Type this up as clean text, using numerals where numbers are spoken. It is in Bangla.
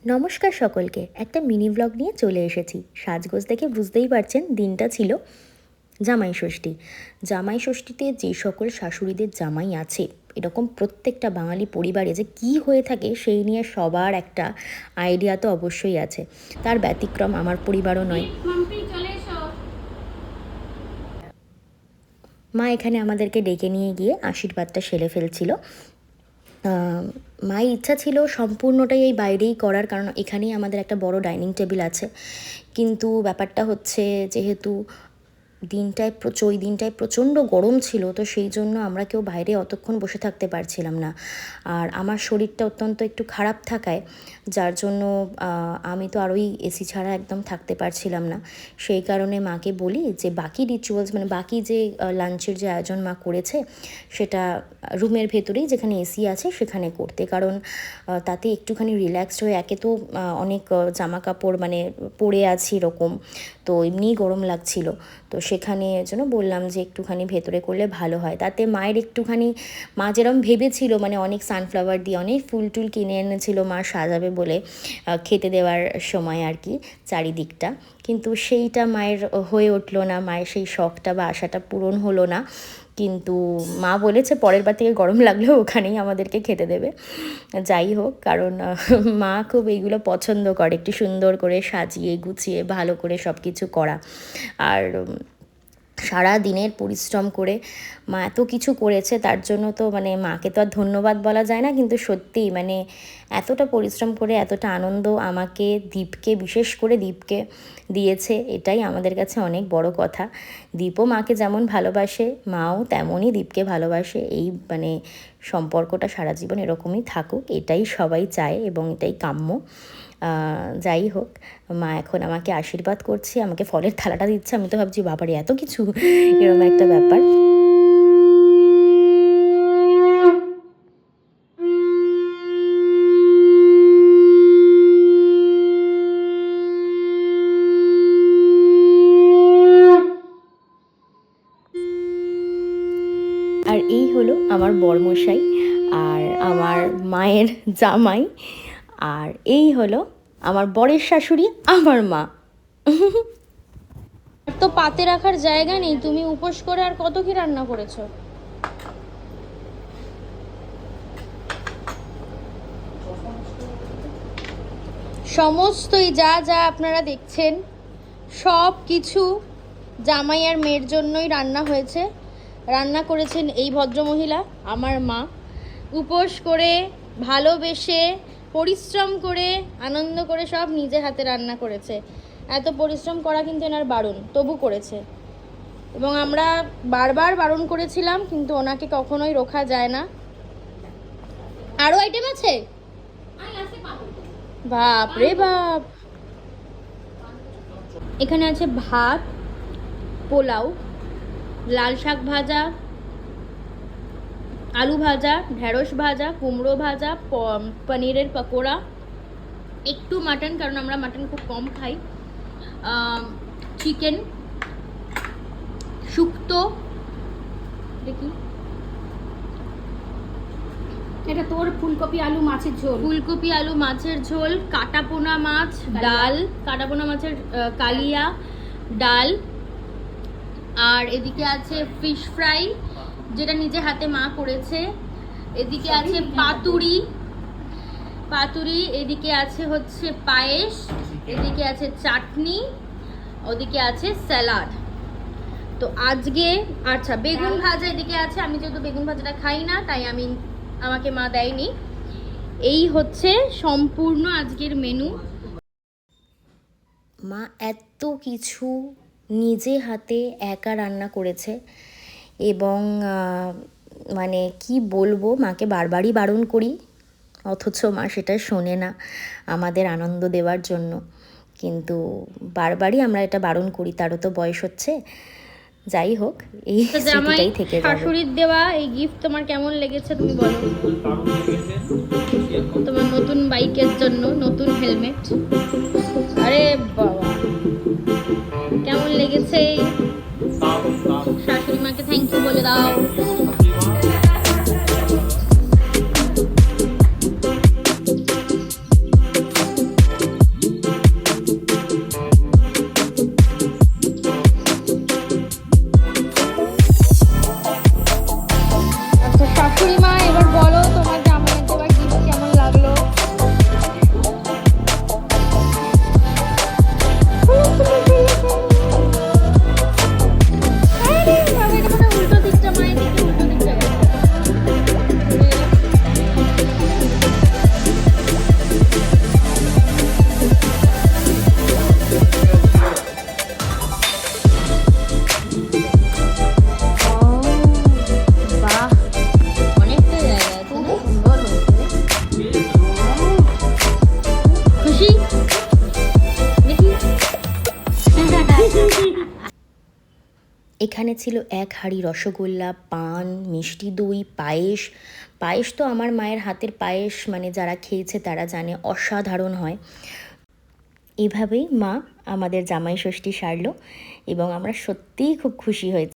নমস্কার সকলকে, একটা মিনি ব্লগ নিয়ে চলে এসেছি। সাজগোজ দেখে বুঝতেই পারছেন দিনটা ছিল জামাই ষষ্ঠী। জামাই ষষ্ঠীতে যে সকল শাশুড়িদের জামাই আছে, এরকম প্রত্যেকটা বাঙালি পরিবারে যে কী হয়ে থাকে সেই নিয়ে সবার একটা আইডিয়া তো অবশ্যই আছে। তার ব্যতিক্রম আমার পরিবারও নয়। মা এখানে আমাদেরকে ডেকে নিয়ে গিয়ে আশীর্বাদটা সেরে ফেলছিল। মায়ের ইচ্ছা ছিল সম্পূর্ণটাই এই বাইরেই করার, কারণ এখানেই আমাদের একটা বড় ডাইনিং টেবিল আছে। কিন্তু ব্যাপারটা হচ্ছে, যেহেতু ওই দিনটায় প্রচণ্ড গরম ছিল, তো সেই জন্য আমরা কেউ বাইরে অতক্ষণ বসে থাকতে পারছিলাম না। আর আমার শরীরটা অত্যন্ত একটু খারাপ থাকায়, যার জন্য আমি তো আর ওই এসি ছাড়া একদম থাকতে পারছিলাম না। সেই কারণে মাকে বলি যে বাকি রিচুয়ালস, মানে বাকি যে লাঞ্চের যে আয়োজন মা করেছে সেটা রুমের ভেতরেই যেখানে এসি আছে সেখানে করতে, কারণ তাতে একটুখানি রিল্যাক্সড হয়ে, একে তো অনেক জামা কাপড় মানে পরে আছি এরকম, তো এমনিই গরম লাগছিল, তো সেখানে জন্য বললাম যে একটুখানি ভেতরে করলে ভালো হয়। তাতে মায়ের একটুখানি, মা যেরকম ভেবেছিল, মানে অনেক সানফ্লাওয়ার দিয়ে অনেক ফুল টুল কিনে এনেছিল মা সাজাবে বলে খেতে দেওয়ার সময় আর কি চারিদিকটা, কিন্তু সেইটা মায়ের হয়ে উঠলো না, মায়ের সেই শখটা বা আশাটা পূরণ হলো না। কিন্তু মা বলেছে পরের বার থেকে গরম লাগলেও ওখানেই আমাদেরকে খেতে দেবে। যাই হোক, কারণ মা খুব এইগুলো পছন্দ করে, একটু সুন্দর করে সাজিয়ে গুছিয়ে ভালো করে সব কিছু করা। আর সারা দিনের পরিশ্রম করে মা এত কিছু করেছে, তার জন্য তো মানে মাকে তো আর ধন্যবাদ বলা যায় না, কিন্তু সত্যিই মানে এতটা পরিশ্রম করে এতটা আনন্দ আমাকে, দীপকে, বিশেষ করে দীপকে দিয়েছে, এটাই আমাদের কাছে অনেক বড় কথা। দীপও মাকে যেমন ভালোবাসে, মাও তেমনই দীপকে ভালোবাসে। এই মানে সম্পর্কটা সারা জীবন এরকমই থাকুক, এটাই সবাই চায় এবং এটাই কাম্য। যাই হোক, মা এখন আমাকে আশীর্বাদ করছে, আমাকে ফলের থালাটা দিচ্ছে। আমি তো ভাবছি বাবারে এত কিছু, এরকম একটা ব্যাপার। আর এই হলো আমার বরমশাই, আর আমার মায়ের জামাই, আর এই হলো আমার বরের শাশুড়ি, আমার মা। তো পাতে রাখার জায়গা নেই, তুমি উপোস করে আর কত কি রান্না করেছো? সমস্তই যা যা আপনারা দেখছেন সব কিছু জামাই আর মেয়ের জন্যই রান্না হয়েছে। রান্না করেছেন এই ভদ্রমহিলা, আমার মা। উপোস করে, ভালোবেসে, পরিশ্রম করে, আনন্দ করে সব নিজে হাতে রান্না করেছে। এত পরিশ্রম করা কিন্তু এনার বারণ, তবু করেছে। এবং আমরা বারবার বারণ করেছিলাম, কিন্তু ওনাকে কখনোই রোখা যায় না। আরো আইটেম আছে? বাপ রে বাপ! এখানে আছে ভাত, পোলাও, লাল শাক ভাজা, আলু ভাজা, ঢেঁড়স ভাজা, কুমড়ো ভাজা, পনিরের পকোড়া, একটু মাটন, কারণ আমরা মাটন খুব কম খাই, চিকেন, শুক্তো, দেখি এটা তোর ফুলকপি আলু মাছের ঝোল, ফুলকপি আলু মাছের ঝোল, কাটাপোনা মাছ, ডাল, কাটাপোনা মাছের কালিয়া, ডাল, আর এদিকে আছে ফিশ ফ্রাই যেটা নিজে হাতে মা করেছে, এদিকে আছে পাতুরি, এদিকে আছে হচ্ছে পায়েস, এদিকে আছে চাটনি, ওদিকে আছে স্যালাড। তো আজকে আচ্ছা বেগুন ভাজা এদিকে আছে, আমি যেহেতু বেগুন ভাজাটা খাই না তাই আমাকে মা দেয়নি। এই হচ্ছে সম্পূর্ণ আজকের মেনু। মা এত কিছু নিজে হাতে একা রান্না করেছে, এবং মানে কি বলবো, মাকে বারবারই বারণ করি, অথচ মা সেটা শোনে না আমাদের আনন্দ দেওয়ার জন্য, কিন্তু বারবারই আমরা এটা বারণ করি, তারও তো বয়স হচ্ছে। যাই হোক, এই স্মৃতিটাই থেকে যাবে। শাশুড়ির দেওয়া এই গিফট তোমার কেমন লেগেছে তুমি বলো? তোমার নতুন বাইকের জন্য নতুন হেলমেট। আরে বাবা, কেমন লেগেছে? শাশুড়ি মাকে থ্যাংক ইউ বলে দাও। এখানে ছিল 1 হাঁড়ি রসগোল্লা, পান, মিষ্টি দই, পায়েস। পায়েস তো আমার মায়ের হাতের পায়েস মানে যারা খেয়েছে তারা জানে অসাধারণ হয়। এভাবেই মা আমাদের জামাই ষষ্ঠী সারলো এবং আমরা সত্যিই খুব খুশি হয়েছি।